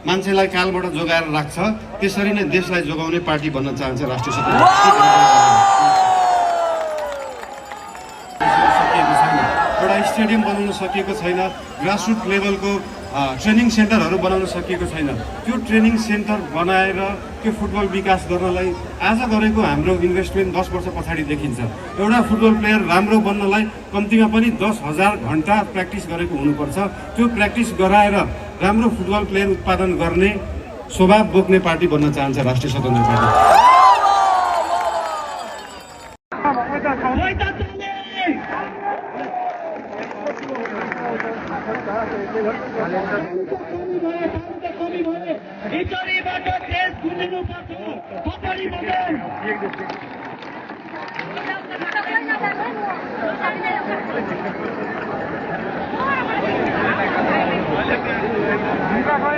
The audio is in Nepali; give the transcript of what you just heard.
मान्छेलाई कालबाट जोगाएर राख्छ त्यसरी नै देशलाई जोगाउने पार्टी बन्न चाहन्छ राष्ट्रिय सत्ता सकिएको छैन एउटा स्टेडियम बनाउन सकिएको छैन ग्रासरुट लेभलको ट्रेनिङ सेन्टरहरू बनाउन सकिएको छैन त्यो ट्रेनिङ सेन्टर बनाएर त्यो फुटबल विकास गर्नलाई आज गरेको हाम्रो इन्भेस्टमेन्ट 10 वर्ष पछाडि देखिन्छ एउटा फुटबल प्लेयर राम्रो बन्नलाई कम्तीमा पनि 10,000 घण्टा प्र्याक्टिस गरेको हुनुपर्छ त्यो प्र्याक्टिस गराएर राम्रो फुटबल प्लेयर उत्पादन गर्ने स्वभाव बोक्ने पार्टी बन्न चाहन्छ राष्ट्रिय स्वतन्त्र पार्टी Vai,